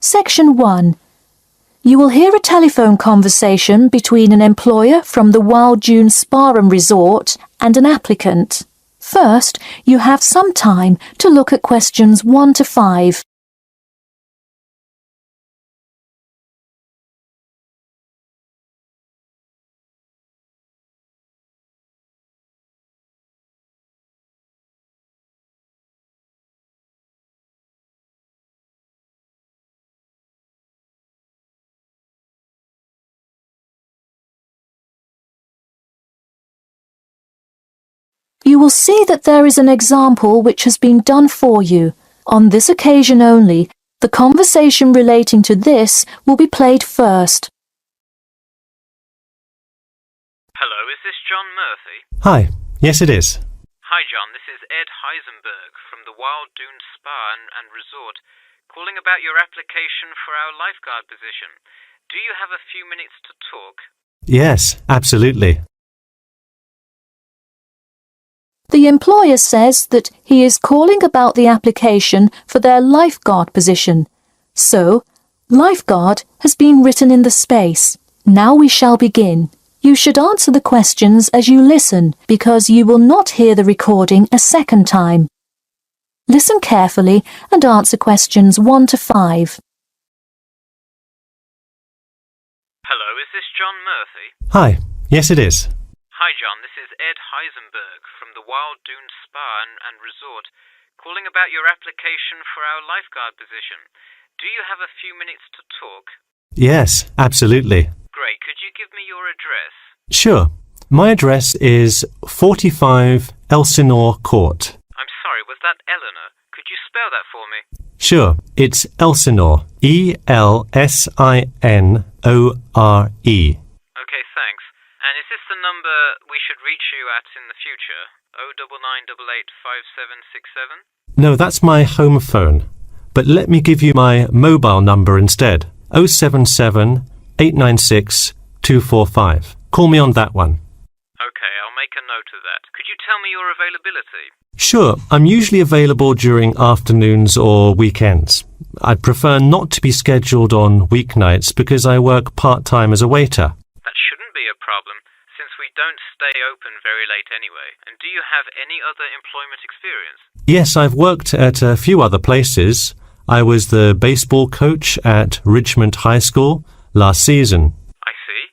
Section 1. You will hear a telephone conversation between an employer from the Wild Dune Spa and Resort and an applicant. First, you have some time to look at questions 1 to 5. You will see that there is an example which has been done for you. On this occasion only, the conversation relating to this will be played first. Hello, is this John Murphy? Hi, yes it is. Hi John, this is Ed Heisenberg from the Wild Dune Spa and Resort, calling about your application for our lifeguard position. Do you have a few minutes to talk? Yes, absolutely. The employer says that he is calling about the application for their lifeguard position. So, lifeguard has been written in the space. Now we shall begin. You should answer the questions as you listen, because you will not hear the recording a second time. Listen carefully and answer questions 1 to 5. Hello, is this John Murphy? Hi, yes it is. Hi John, this is Ed Heisenberg from the Wild Dune Spa and Resort, calling about your application for our lifeguard position. Do you have a few minutes to talk? Yes, absolutely. Great, could you give me your address? Sure. My address is 45 Elsinore Court. I'm sorry, was that Eleanor? Could you spell that for me? Sure, it's Elsinore. E-L-S-I-N-O-R-E. Okay, thanks. And is this the number we should reach you at in the future? 099885767? No, that's my home phone. But let me give you my mobile number instead. 077 896 245. Call me on that one. Okay, I'll make a note of that. Could you tell me your availability? Sure, I'm usually available during afternoons or weekends. I'd prefer not to be scheduled on weeknights because I work part-time as a waiter. That shouldn't be a problem, since we don't stay open very late anyway. And do you have any other employment experience? Yes, I've worked at a few other places. I was the baseball coach at Richmond High School last season. I see.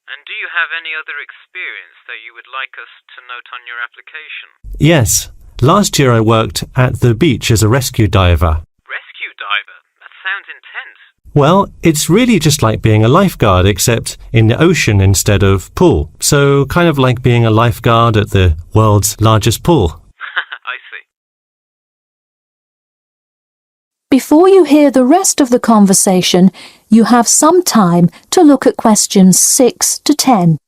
And do you have any other experience that you would like us to note on your application? Yes, last year I worked at the beach as a rescue diver. Rescue diver? That sounds intense. Well, it's really just like being a lifeguard, except in the ocean instead of pool. So kind of like being a lifeguard at the world's largest pool. I see. Before you hear the rest of the conversation, you have some time to look at questions 6 to 10.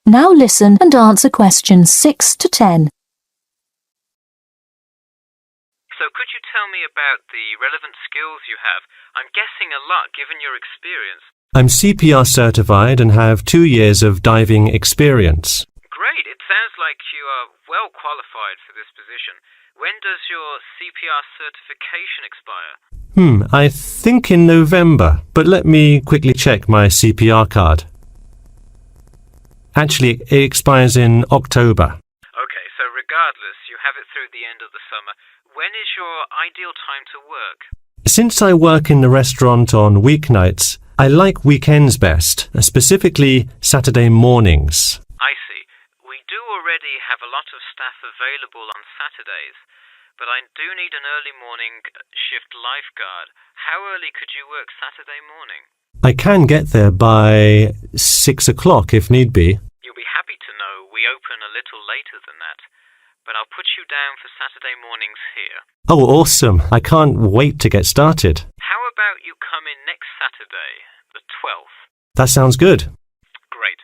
Now listen and answer questions 6 to 10. So could you tell me about the relevant skills you have? I'm guessing a lot given your experience. I'm CPR certified and have 2 years of diving experience. Great, it sounds like you are well qualified for this position. When does your CPR certification expire? I think in November, but let me quickly check my CPR card. Actually, it expires in October. Okay, so regardless, you have it through the end of the summer. When is your ideal time to work? Since I work in the restaurant on weeknights, I like weekends best, specifically Saturday mornings. I see. We do already have a lot of staff available on Saturdays, but I do need an early morning shift lifeguard. How early could you work Saturday morning? I can get there by 6 o'clock if need be. You'll be happy to know we open a little later than that, but I'll put you down for Saturday mornings here. Oh, awesome. I can't wait to get started. How about you come in next Saturday, the 12th? That sounds good. Great.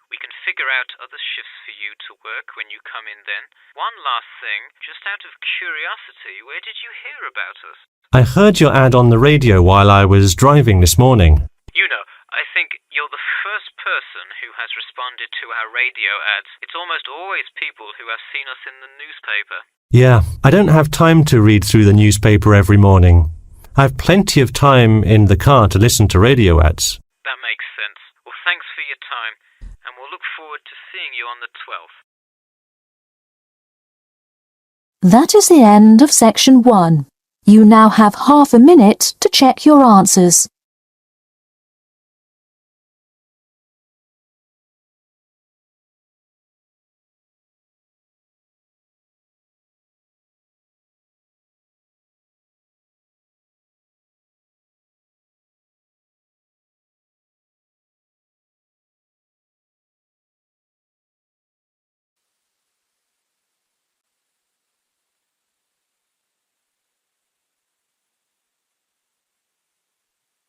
We can figure out other shifts for you to work when you come in then. One last thing, just out of curiosity, where did you hear about us? I heard your ad on the radio while I was driving this morning. You know, I think you're the first person who has responded to our radio ads. It's almost always people who have seen us in the newspaper. Yeah, I don't have time to read through the newspaper every morning. I've plenty of time in the car to listen to radio ads. That makes sense. Well, thanks for your time, and we'll look forward to seeing you on the 12th. That is the end of section 1. You now have half a minute to check your answers.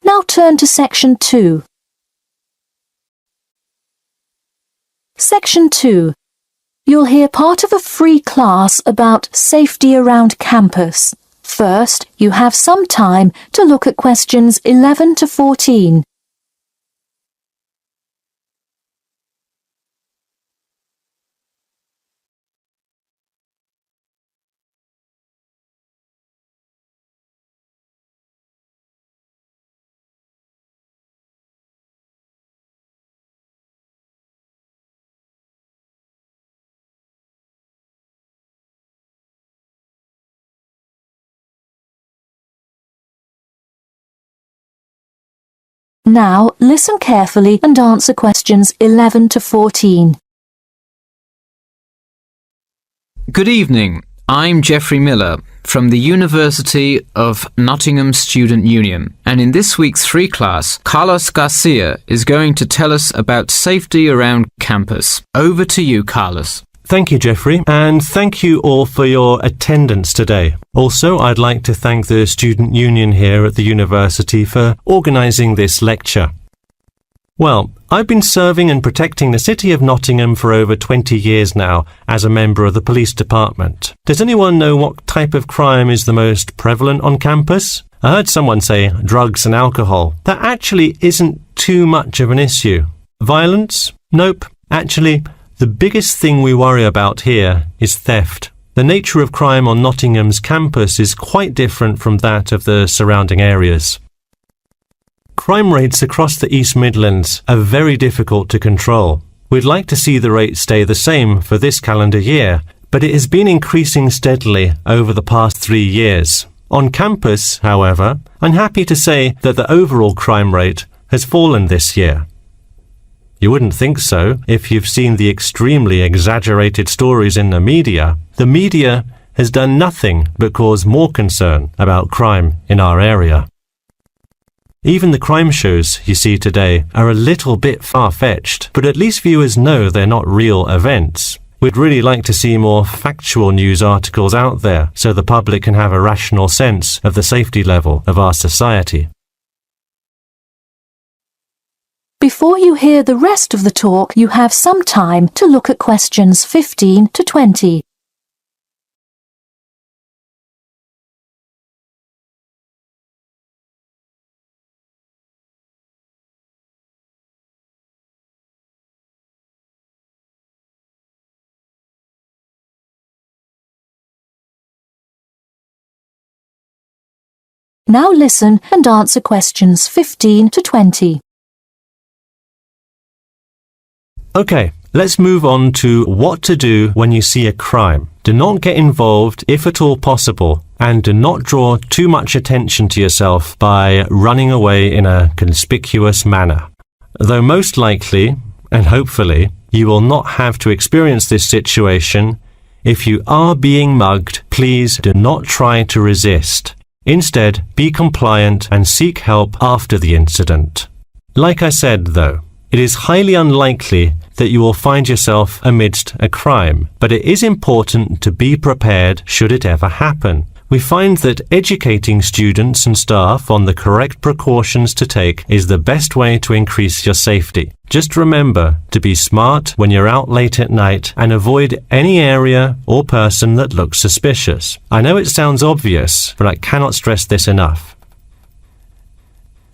Now turn to section 2. Section 2. You'll hear part of a free class about safety around campus. First, you have some time to look at questions 11 to 14. Now, listen carefully and answer questions 11 to 14. Good evening. I'm Geoffrey Miller from the University of Nottingham Student Union, and in this week's free class, Carlos Garcia is going to tell us about safety around campus. Over to you, Carlos. Thank you, Geoffrey, and thank you all for your attendance today. Also, I'd like to thank the Student Union here at the university for organising this lecture. Well, I've been serving and protecting the City of Nottingham for over 20 years now as a member of the police department. Does anyone know what type of crime is the most prevalent on campus? I heard someone say drugs and alcohol. That actually isn't too much of an issue. Violence? Nope. Actually, the biggest thing we worry about here is theft. The nature of crime on Nottingham's campus is quite different from that of the surrounding areas. Crime rates across the East Midlands are very difficult to control. We'd like to see the rate stay the same for this calendar year, but it has been increasing steadily over the past 3 years. On campus, however, I'm happy to say that the overall crime rate has fallen this year. You wouldn't think so if you've seen the extremely exaggerated stories in the media. The media has done nothing but cause more concern about crime in our area. Even the crime shows you see today are a little bit far-fetched, but at least viewers know they're not real events. We'd really like to see more factual news articles out there so the public can have a rational sense of the safety level of our society. Before you hear the rest of the talk, you have some time to look at questions 15 to 20. Now listen and answer questions 15 to 20. Okay, let's move on to what to do when you see a crime. Do not get involved if at all possible, and do not draw too much attention to yourself by running away in a conspicuous manner. Though most likely, and hopefully, you will not have to experience this situation, if you are being mugged, please do not try to resist. Instead, be compliant and seek help after the incident. Like I said, though, it is highly unlikely that you will find yourself amidst a crime, but it is important to be prepared should it ever happen. We find that educating students and staff on the correct precautions to take is the best way to increase your safety. Just remember to be smart when you're out late at night and avoid any area or person that looks suspicious. I know it sounds obvious, but I cannot stress this enough.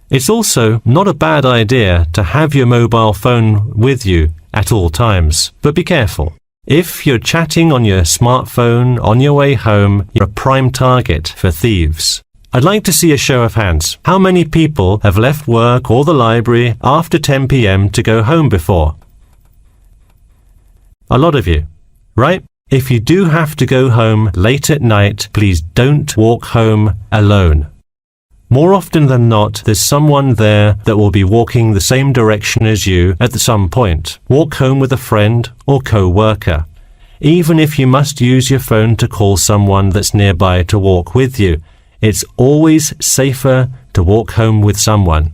It's also not a bad idea to have your mobile phone with you at all times, but be careful. If you're chatting on your smartphone on your way home, you're a prime target for thieves. I'd like to see a show of hands. How many people have left work or the library after 10 p.m. to go home before? A lot of you, right? If you do have to go home late at night, please don't walk home alone. More often than not, there's someone there that will be walking the same direction as you at some point. Walk home with a friend or co-worker. Even if you must use your phone to call someone that's nearby to walk with you, it's always safer to walk home with someone.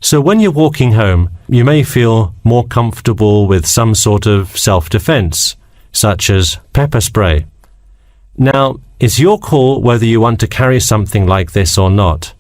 So when you're walking home, you may feel more comfortable with some sort of self-defense, such as pepper spray. Now, it's your call whether you want to carry something like this or not.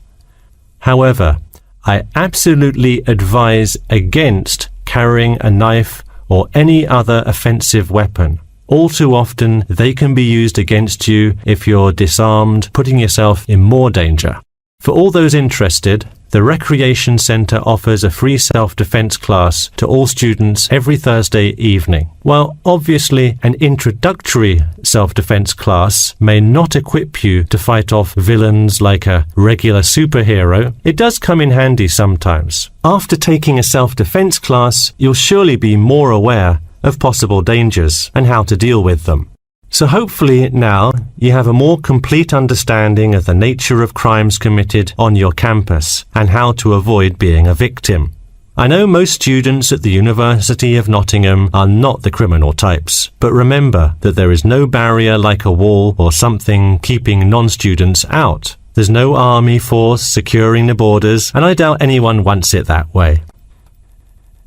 However, I absolutely advise against carrying a knife or any other offensive weapon. All too often, they can be used against you if you're disarmed, putting yourself in more danger. For all those interested, the Recreation Centre offers a free self-defense class to all students every Thursday evening. While obviously an introductory self-defense class may not equip you to fight off villains like a regular superhero, it does come in handy sometimes. After taking a self-defense class, you'll surely be more aware of possible dangers and how to deal with them. So hopefully now you have a more complete understanding of the nature of crimes committed on your campus and how to avoid being a victim. I know most students at the University of Nottingham are not the criminal types, but remember that there is no barrier like a wall or something keeping non-students out. There's no army force securing the borders, and I doubt anyone wants it that way.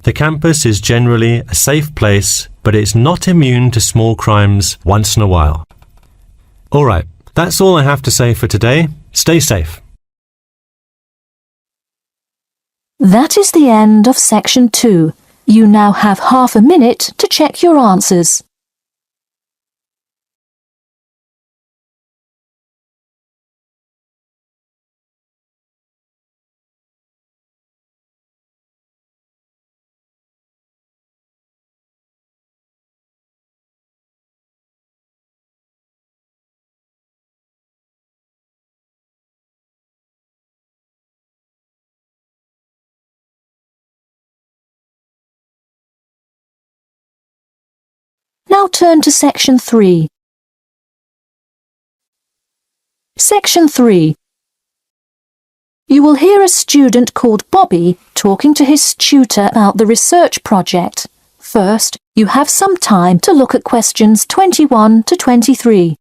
The campus is generally a safe place, but it's not immune to small crimes once in a while. All right, that's all I have to say for today. Stay safe. That is the end of section 2. You now have half a minute to check your answers. Now turn to section 3. Section 3. You will hear a student called Bobby talking to his tutor about the research project. First, you have some time to look at questions 21 to 23.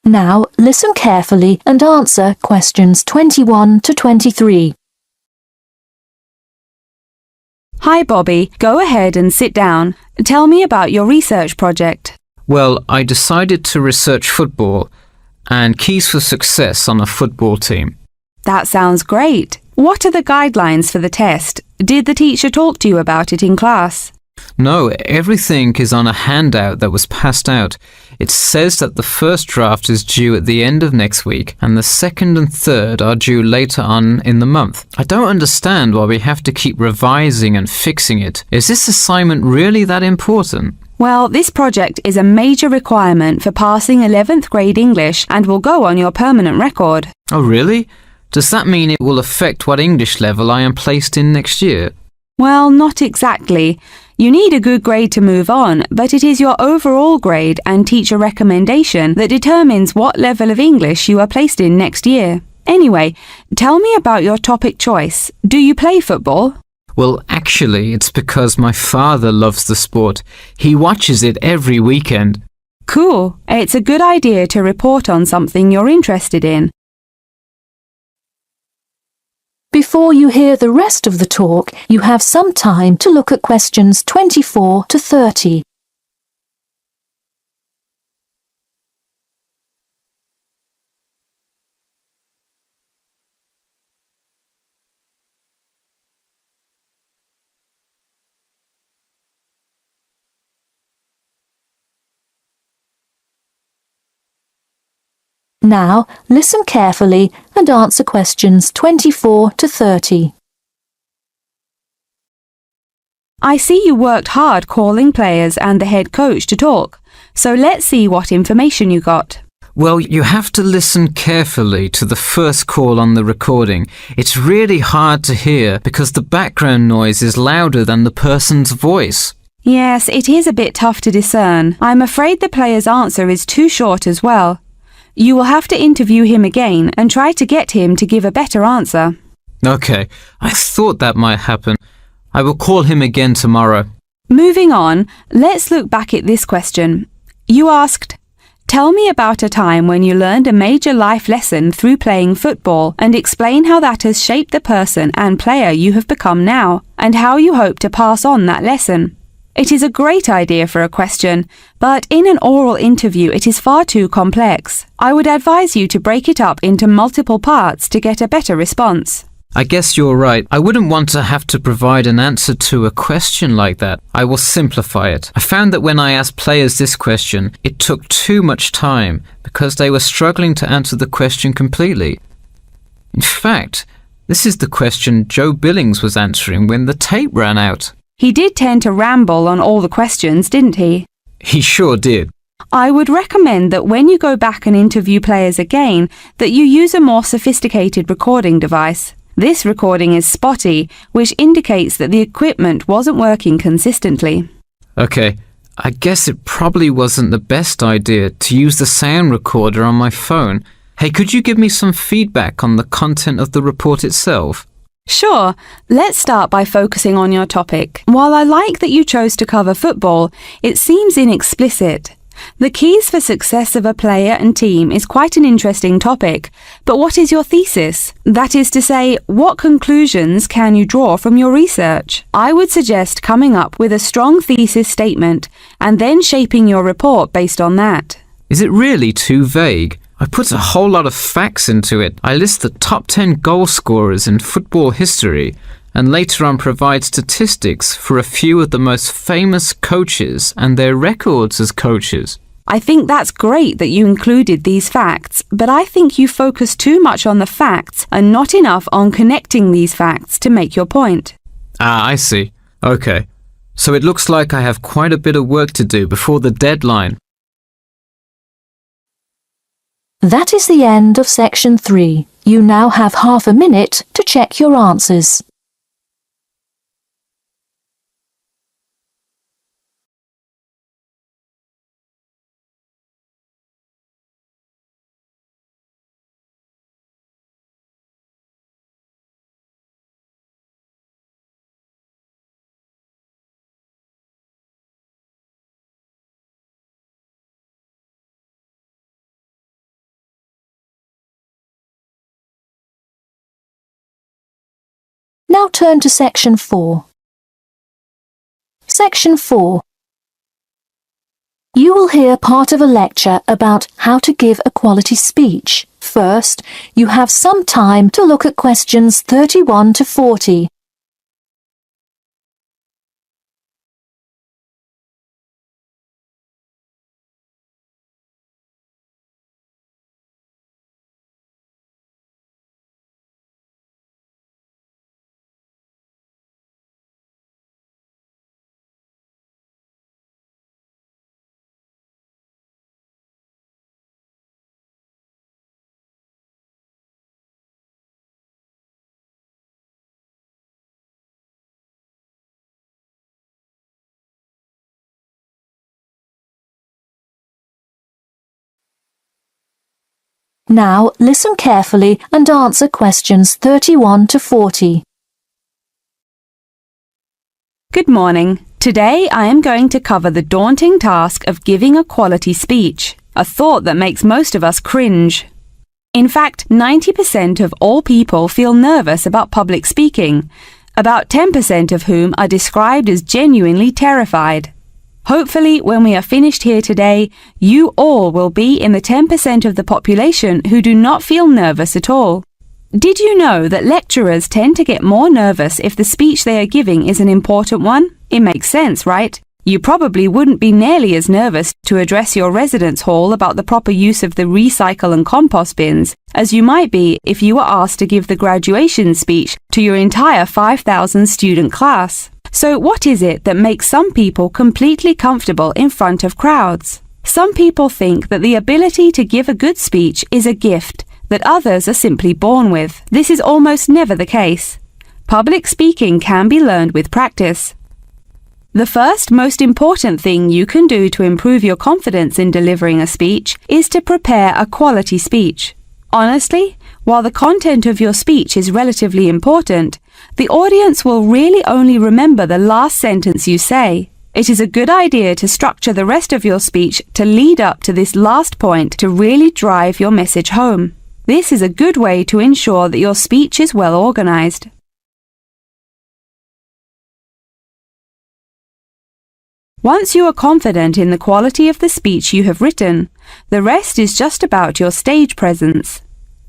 Now listen carefully and answer questions 21 to 23. Hi Bobby, go ahead and sit down. Tell me about your research project. Well, I decided to research football and keys for success on a football team. That sounds great. What are the guidelines for the test? Did the teacher talk to you about it in class? No, everything is on a handout that was passed out. It says that the first draft is due at the end of next week and the second and third are due later on in the month. I don't understand why we have to keep revising and fixing it. Is this assignment really that important? Well, this project is a major requirement for passing 11th grade English and will go on your permanent record. Oh, really? Does that mean it will affect what English level I am placed in next year? Well, not exactly. You need a good grade to move on, but it is your overall grade and teacher recommendation that determines what level of English you are placed in next year. Anyway, tell me about your topic choice. Do you play football? Well, actually, it's because my father loves the sport. He watches it every weekend. Cool. It's a good idea to report on something you're interested in. Before you hear the rest of the talk, you have some time to look at questions 24 to 30. Now, listen carefully and answer questions 24 to 30. I see you worked hard calling players and the head coach to talk, so let's see what information you got. Well, you have to listen carefully to the first call on the recording. It's really hard to hear because the background noise is louder than the person's voice. Yes, it is a bit tough to discern. I'm afraid the player's answer is too short as well. You will have to interview him again and try to get him to give a better answer. Okay, I thought that might happen. I will call him again tomorrow. Moving on, let's look back at this question. You asked, tell me about a time when you learned a major life lesson through playing football and explain how that has shaped the person and player you have become now and how you hope to pass on that lesson. It is a great idea for a question, but in an oral interview it is far too complex. I would advise you to break it up into multiple parts to get a better response. I guess you're right. I wouldn't want to have to provide an answer to a question like that. I will simplify it. I found that when I asked players this question, it took too much time because they were struggling to answer the question completely. In fact, this is the question Joe Billings was answering when the tape ran out. He did tend to ramble on all the questions, didn't he? He sure did. I would recommend that when you go back and interview players again, that you use a more sophisticated recording device. This recording is spotty, which indicates that the equipment wasn't working consistently. Okay, I guess it probably wasn't the best idea to use the sound recorder on my phone. Hey, could you give me some feedback on the content of the report itself? Sure, let's start by focusing on your topic. While I like that you chose to cover football, it seems inexplicit. The keys for success of a player and team is quite an interesting topic, but what is your thesis? That is to say, what conclusions can you draw from your research? I would suggest coming up with a strong thesis statement and then shaping your report based on that. Is it really too vague? I put a whole lot of facts into it. I list the top 10 goal scorers in football history and later on provide statistics for a few of the most famous coaches and their records as coaches. I think that's great that you included these facts, but I think you focus too much on the facts and not enough on connecting these facts to make your point. Ah, I see. Okay. So it looks like I have quite a bit of work to do before the deadline. That is the end of section 3. You now have half a minute to check your answers. Now turn to section 4. Section 4. You will hear part of a lecture about how to give a quality speech. First, you have some time to look at questions 31 to 40. Now listen carefully and answer questions 31 to 40. Good morning. Today I am going to cover the daunting task of giving a quality speech, a thought that makes most of us cringe. In fact, 90% of all people feel nervous about public speaking, about 10% of whom are described as genuinely terrified. Hopefully, when we are finished here today, you all will be in the 10% of the population who do not feel nervous at all. Did you know that lecturers tend to get more nervous if the speech they are giving is an important one? It makes sense, right? You probably wouldn't be nearly as nervous to address your residence hall about the proper use of the recycle and compost bins as you might be if you were asked to give the graduation speech to your entire 5,000 student class. So what is it that makes some people completely comfortable in front of crowds? Some people think that the ability to give a good speech is a gift that others are simply born with. This is almost never the case. Public speaking can be learned with practice. The first most important thing you can do to improve your confidence in delivering a speech is to prepare a quality speech. Honestly, while the content of your speech is relatively important, the audience will really only remember the last sentence you say. It is a good idea to structure the rest of your speech to lead up to this last point to really drive your message home. This is a good way to ensure that your speech is well organized. Once you are confident in the quality of the speech you have written, the rest is just about your stage presence.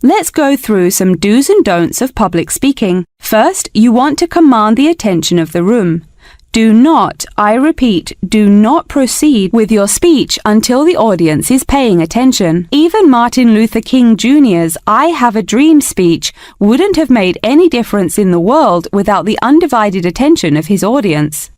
Let's go through some do's and don'ts of public speaking. First, you want to command the attention of the room. Do not, I repeat, do not proceed with your speech until the audience is paying attention. Even Martin Luther King Jr.'s I Have a Dream speech wouldn't have made any difference in the world without the undivided attention of his audience.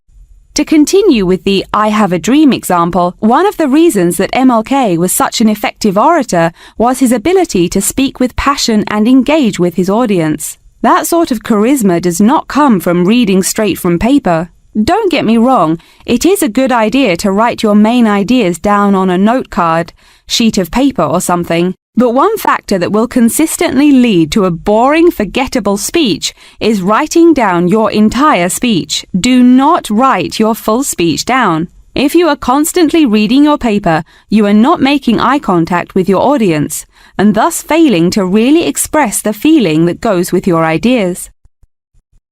To continue with the I Have a Dream example, one of the reasons that MLK was such an effective orator was his ability to speak with passion and engage with his audience. That sort of charisma does not come from reading straight from paper. Don't get me wrong, it is a good idea to write your main ideas down on a note card, sheet of paper or something. But one factor that will consistently lead to a boring, forgettable speech is writing down your entire speech. Do not write your full speech down. If you are constantly reading your paper, you are not making eye contact with your audience, and thus failing to really express the feeling that goes with your ideas.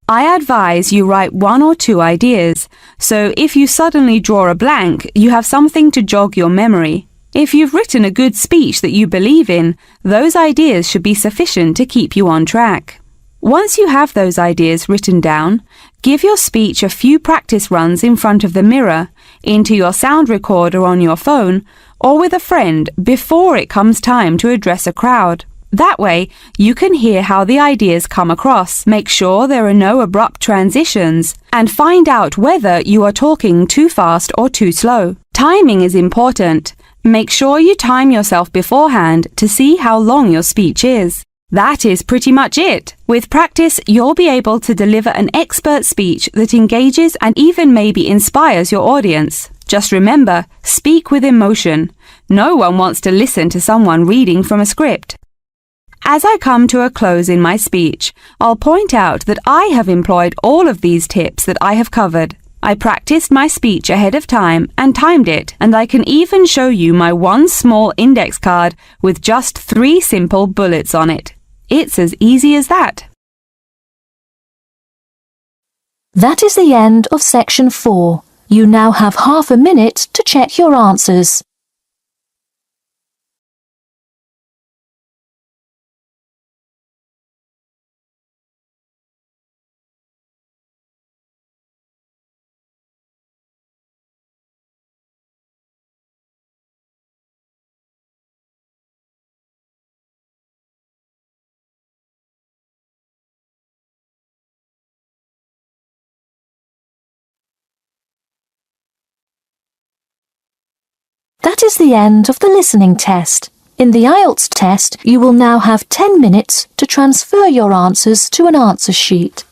I advise you write 1 or 2 ideas, so if you suddenly draw a blank, you have something to jog your memory. If you've written a good speech that you believe in, those ideas should be sufficient to keep you on track. Once you have those ideas written down, give your speech a few practice runs in front of the mirror, into your sound recorder on your phone, or with a friend before it comes time to address a crowd. That way, you can hear how the ideas come across, make sure there are no abrupt transitions, and find out whether you are talking too fast or too slow. Timing is important. Make sure you time yourself beforehand to see how long your speech is. That is pretty much it. With practice, you'll be able to deliver an expert speech that engages and even maybe inspires your audience. Just remember, speak with emotion. No one wants to listen to someone reading from a script. As I come to a close in my speech, I'll point out that I have employed all of these tips that I have covered. I practiced my speech ahead of time and timed it, and I can even show you my one small index card with just 3 simple bullets on it. It's as easy as that. That is the end of section 4. You now have half a minute to check your answers. That is the end of the listening test. In the IELTS test, you will now have 10 minutes to transfer your answers to an answer sheet.